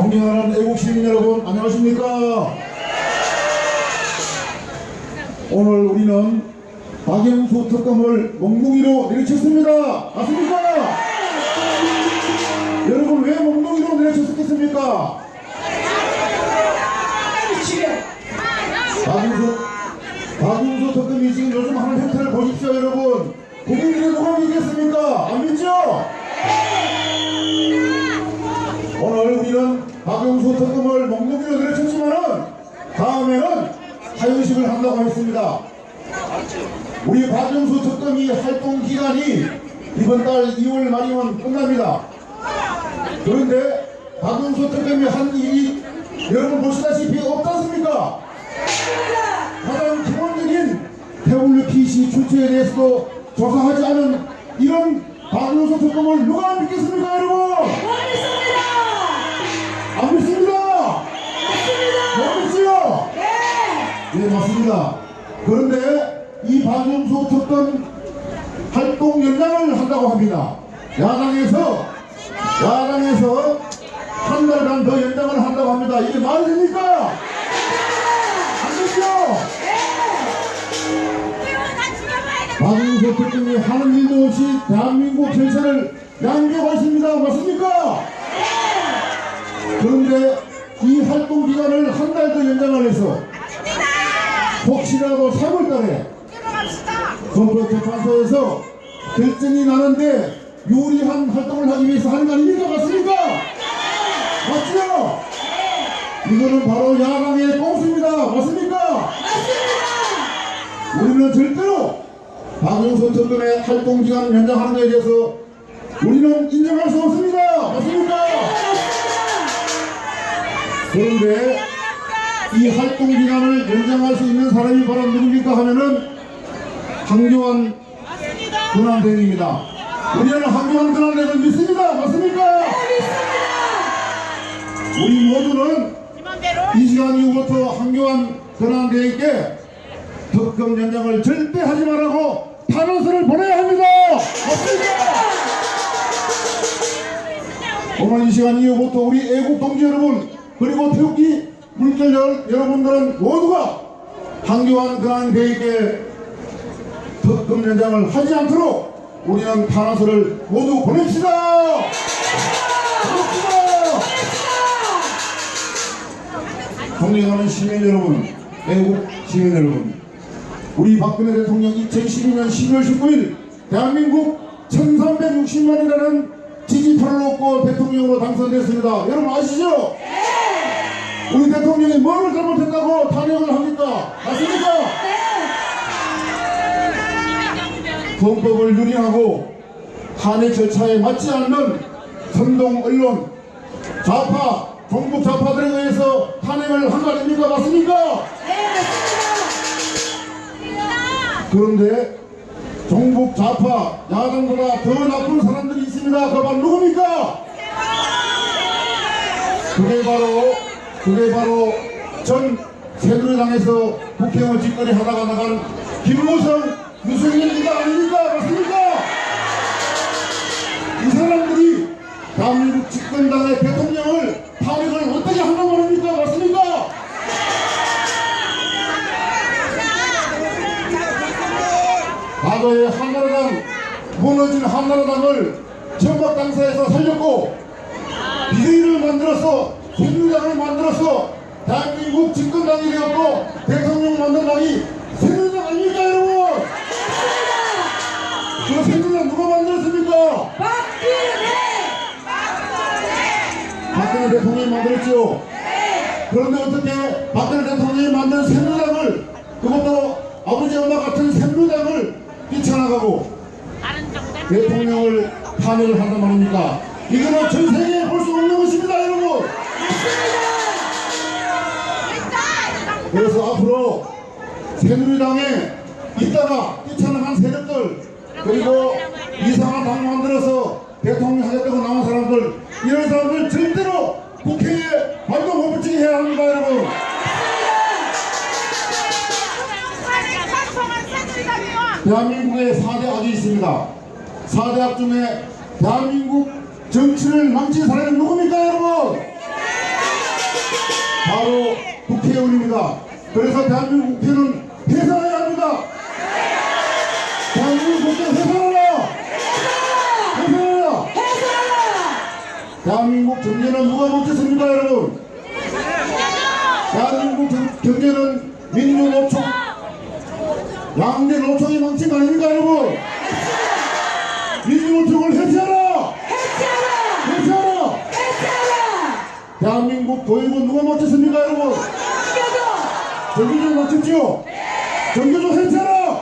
존경하는 애국시민 여러분, 안녕하십니까? 오늘 우리는 박영수 특검을 몽둥이로 내리쳤습니다. 맞습니까? 여러분, 왜 몽둥이로 내리쳤겠습니까? 박영수 특검이 지금 요즘 하는 행태를 보십시오. 여러분, 국민들이 누가 믿겠습니까? 안 믿죠? 오늘 우리는 박영수 특검을 몽둥이로 내리쳤지만은 다음에는 하연식을 한다고 했습니다. 우리 박영수 특검이 활동 기간이 이번 달 2월 말이면 끝납니다. 그런데 박영수 특검이 한 일이 여러분 보시다시피 없지 않습니까? 가장 기본적인 WPC 출처에 대해서도 조사하지 않은 이런 박영수 특검을 누가 믿겠습니까, 여러분? 안 믿습니다. 못 믿지요? 네, 맞습니다. 그런데 이 박영수 특검 활동 연장을 한다고 합니다. 야당에서 한 달간 더 연장을 한다고 합니다. 이게 말이 됩니까? 안 되죠? 박영수 특검이 하는 일도 없이 대한민국 경찰을 양보하고 있습니다. 맞습니까? 그런데 이 활동 기간을 한 달 더 연장을 해서 혹시라도 3월달에 헌법재판소에서 결정이 나는데 유리한 활동을 하기 위해서 하는 거 아닙니까? 맞습니까? 맞죠? 이거는 바로 야당의 꼼수입니다. 맞습니까? 우리는 절대로 박영수 특검의 활동 기간 연장하는 것에 대해서 우리는 인정할 수 없습니다. 맞습니까? 그런데 이 활동 기간을 연장할 수 있는 사람이 바로 누굽니까 하면은 황교안 권한대행입니다. 우리는 황교안 권한대행을 믿습니다. 맞습니까? 우리 모두는 이 시간 이후부터 황교안 권한대행께 특검 연장을 절대 하지 말라고 탄원서를 보내야 합니다. 맞습니까? 오늘 이 시간 이후부터 우리 애국 동지 여러분 그리고 태극기 물결 여러분들은 모두가 황교안 권한대행께 특검 연장을 하지 않도록 우리는 탄원서를 모두 보냅시다. 존경하는 시민 여러분, 애국 시민 여러분, 우리 박근혜 대통령 2012년 12월 19일 대한민국 1360만이라는 지지표를 얻고 대통령으로 당선됐습니다. 여러분 아시죠? 우리 대통령이 뭐를 잘못했다고 탄핵을 합니까? 맞습니까? 헌법을 유린하고 탄핵 절차에 맞지 않는 선동 언론, 좌파, 종북 좌파들에 의해서 탄핵을 한 거 아닙니까? 맞습니까? 그런데 종북 좌파, 야당보다 더 나쁜 사람들이 있습니다. 그 바로 누굽니까? 그게 바로 전 새누리당에서 국회의원 직거래 하다가 나간 김무성, 유승민이가 아닙니까? 맞습니까? 이 사람들이 대한민국 집권당의 대통령을 탄핵을 어떻게 한다고 합니까? 맞습니까? 과거에 한나라당, 무너진 한나라당을 천박당사에서 살렸고 비대위를 만들어서 새누리당을 만들어서 대한민국 집권당이 되었고 대통령 만든 당이 새누리당 아닙니까 여러분? 그 새누리당 누가 만들었습니까? 박근혜 대통령이 만들었죠. 그런데 어떻게 박근혜 대통령이 만든 새누리당을, 그것도 아버지 엄마 같은 새누리당을 뛰쳐나가고 대통령을 탄핵을 한단 말입니까? 이거는 전 세계에 볼 수 없는 것입니다 여러분. 그래서 앞으로 새누리당에 있다가 뛰쳐나간 세력들, 그리고 이상한 당 만들어서 대통령 하겠다고 나온 사람들, 이런 사람들 절대로 국회에 발도 못 붙이게 해야 합니다 여러분. 대한민국에 4대 악이 있습니다. 4대 악 중에 대한민국 정치를 망친 사람이 누굽니까 여러분? 있습니다. 그래서 대한민국 국회는 해산해야 합니다. 대한민국 국회 해산하라! 해산하라! 대한민국 경제는 누가 멈췄습니까, 여러분? 대한민국 경제는 민주노총, 양대 노총이 멈춘 거 아닙니까, 여러분? 민주노총을 해체하라! 해체하라! 대한민국 교육은 누가 멈췄습니까, 여러분? 정규직 멈췄지요? 정규직 해체하라!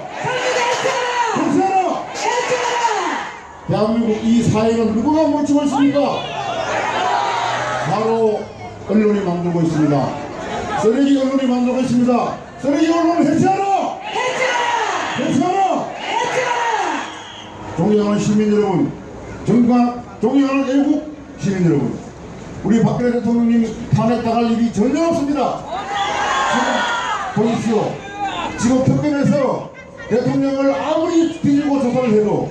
해체하라! 대한민국 이 사회는 누구가 멈추고 있습니까? 바로 언론이 만들고 있습니다. 쓰레기 언론이 만들고 있습니다. 쓰레기 언론을 해체하라! 해체하라! 존경하는 시민 여러분, 존경하는 애국 시민 여러분, 우리 박근혜 대통령님 탄핵당할 일이 전혀 없습니다. 지금 보십시오. 지금 특검에서 대통령을 아무리 뒤집고 조사를 해도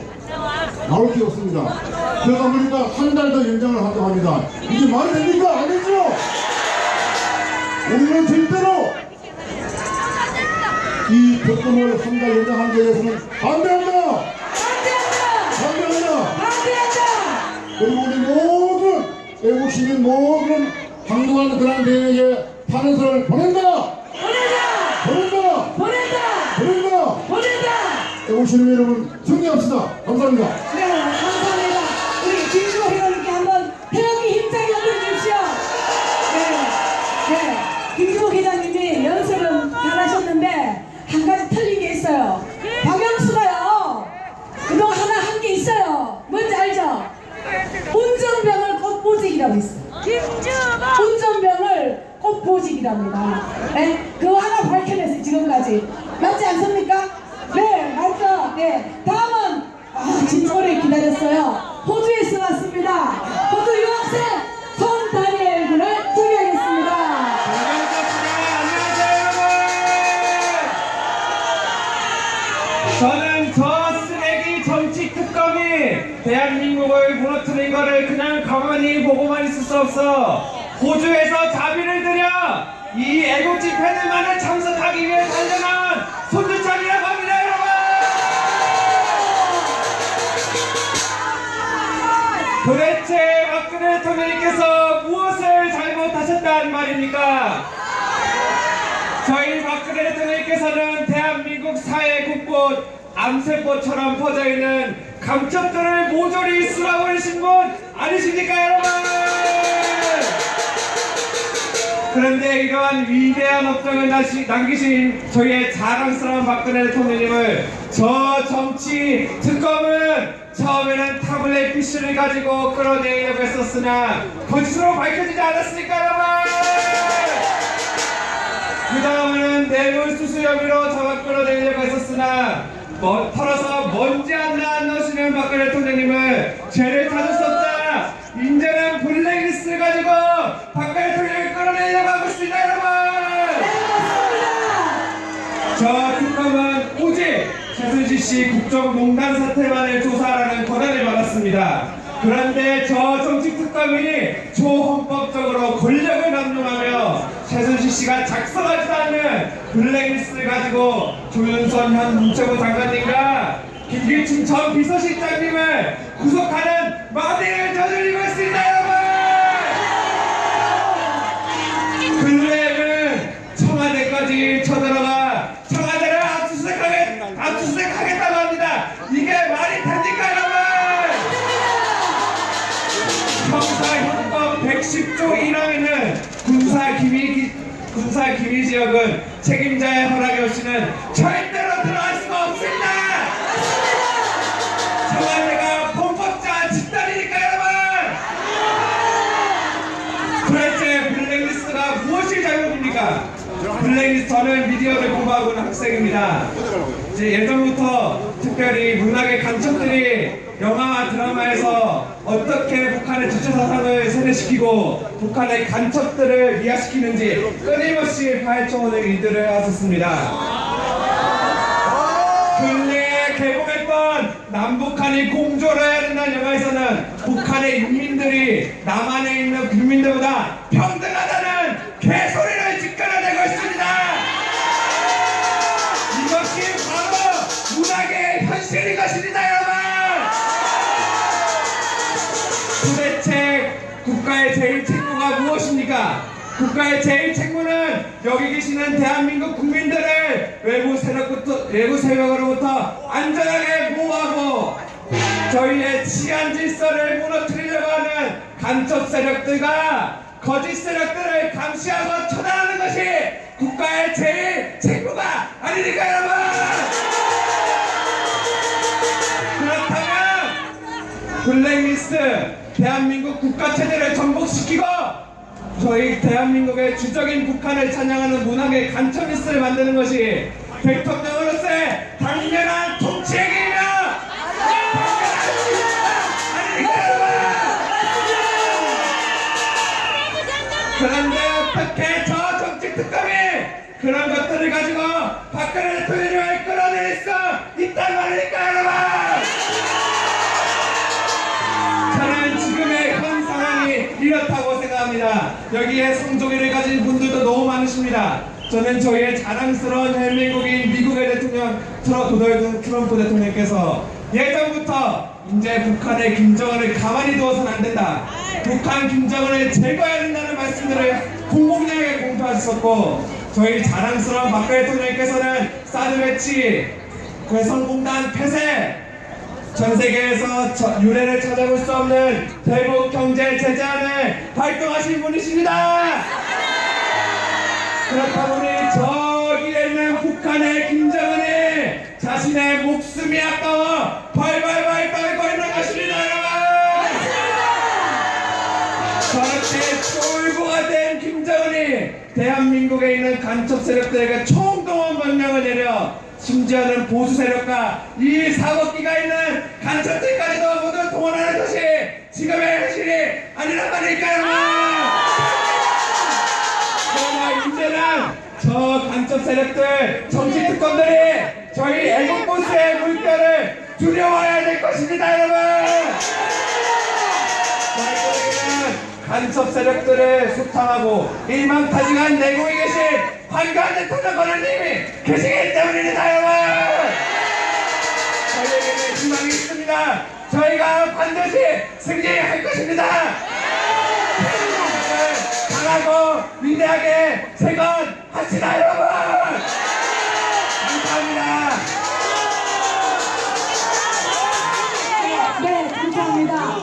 나올 게 없습니다. 그러다 보니까 한 달 더 연장을 하자고 합니다. 이게 말이 됩니까? 아니죠? 우리는 절대로 이 특검을 한 달 연장한 것에 대해서는 반대한다! 그리고 우리 모든 애국 시민 모든 항동하는 그런 대회에 탄핵을 보낸다! 애국 시민 여러분 승리합시다. 감사합니다. 네, 감사합니다. 우리 김주호 회원님께 한번 태극기 힘차게 올려주십시오. 네, 김주호 회장님이 연설은 잘하셨는데 한 가지 틀린 게 있어요. 박영수가요, 그동안 하나 한 게 있어요. 뭔지 알죠? 운전병을 꽃보직이라고 했어요. 운전병을 꽃보직이랍니다. 네, 그거 하나 밝혀냈어요. 지금까지 맞지 않습니까? 네, 맞죠? 네, 다음은 진짜 오래 기다렸어요. 호주에서 왔습니다. 호주 유학생 손다니엘 군을 소개하겠습니다. 안녕하세요, 여러분. 저는 저 쓰레기 정치 특검이 대한민국을 무너뜨린 거를 그냥 가만히 보고만 있을 수 없어. 호주에서 자비를 들여 이 애국 집회들만을 참석하기 위해 달려난 손주찬이라고 합니다, 여러분. 도대체 박근혜 대통령님께서 무엇을 잘못하셨단 말입니까? 저희 박근혜 대통령님께서는 대한민국 사회 곳곳 암세포처럼 퍼져있는 감첩들을 모조리 쓸어버리신 분 아니십니까, 여러분? 그런데 이러한 위대한 업적을 남기신 저희의 자랑스러운 박근혜 대통령님을 저 정치 특검은 처음에는 타블렛 PC를 가지고 끌어내려고 했었으나 거짓으로 밝혀지지 않았습니까, 여러분? 그 다음에는 뇌물수수 혐의로 저가 끌어내려고 했었으나 털어서 먼지 하나 안 넣으시는 박근혜 대통령님을 죄를 찾을 수 없자 이제는 블랙리스트를 가지고 박근혜 대통령을 끌어내려고 하고 있습니다, 여러분! 저 특검은 오직 최순실씨 국정농단 사태만을 조사하라는 권한을 받았습니다. 그런데 저 정치특검이 초헌법적으로 권력을 남용하며 최순실씨가 작성하지도 않는 블랙리스트를 가지고 조윤선 현 문체부 장관님과 김기춘 전 비서실장님을 구속하는 마비를 저질리고 있습니다, 여러분! 근래에는 청와대까지 쳐들어가 청와대를 압수수색하겠다고 합니다. 이게 말이 됩니까, 여러분? 형사형법 110조 1항에는 군사기밀 지역은 책임자의 허락이 없이는 절대로 들어갈 수가 없습니다. 청와대가 범법자 집단이니까, 여러분. 도대체 블랙리스트가 무엇이 잘못입니까? 블랙리스트는 미디어를 공부하고 있는 학생입니다. 이제 예전부터 특별히 문학의 간첩들이 영화와 드라마에서 어떻게 북한의 주체사상을 세뇌시키고 북한의 간첩들을 미화시키는지 끊임없이 파헤쳐오는 일들을 하셨습니다. 근래에 개봉했던 남북한이 공조를 해야 된다는 영화에서는 북한의 인민들이 남한에 있는 국민들보다 평등하다는 개소리를 짓거려내고 있습니다. 국가의 제일 책무가 무엇입니까? 국가의 제일 책무는 여기 계시는 대한민국 국민들을 외부 세력으로부터 안전하게 보호하고 저희의 치안 질서를 무너뜨리려고 하는 간첩 세력들과 거짓 세력들을 감시하고 처단하는 것이 국가의 제일 책무가 아니니까 여러분! 그렇다면 블랙리스트 대한민국 국가체제를 전복시키고 저희 대한민국의 주적인 북한을 찬양하는 문학의 간첩리스트를 만드는 것이 대통령으로서의 당연한 통치행위이며 그런데 어떻게 저 정치특검이 그런 것들을 가지고 박근혜 대통령을 끌어낼 수 있단 말입니까 여러분! 저는 지금의 현 상황이 이렇다고 생각합니다. 여기에 성조기를 가진 분들도 너무 많으십니다. 저는 저희의 자랑스러운 헬민국인 미국의 대통령 도널드 트럼프 대통령께서 예전부터 이제 북한의 김정은을 가만히 두어서는 안 된다. 북한 김정은을 제거해야 된다는 말씀들을 공공연하게 공표하셨었고 저희 자랑스러운 박근혜 대통령께서는 사드 배치, 괴성공단 폐쇄, 전 세계에서 유례를 찾아볼 수 없는 대북 경제 제재안을 발동하신 분이십니다. 그렇다 보니 저기에 있는 북한의 김정은이 자신의 목숨이 아까워 벌벌벌 떨고 있는 것입니다 여러분. 저렇게 쫄보가 된 김정은이 대한민국에 있는 간첩 세력들에게 총동원 명령을 내려 심지어는 보수 세력과 이 사법기가 있는 간첩들까지도 모두 동원하는 것이 지금의 현실이 아니란 말일까요? 그러나 이제는 저 간첩 세력들, 정치 특권들이 저희 애국 보수의 물결을 두려워해야 될 것입니다, 여러분. 저희들에게는 간첩 세력들을 소탕하고 일망타진한 내국에 계신 한가한 대통령 권한님이 계시기 때문입니다, 여러분. 저희에게는 희망이 있습니다. 저희가 반드시 승리할 것입니다. 강하고 위대하게 재건합시다 여러분. 감사합니다. 네, 감사합니다.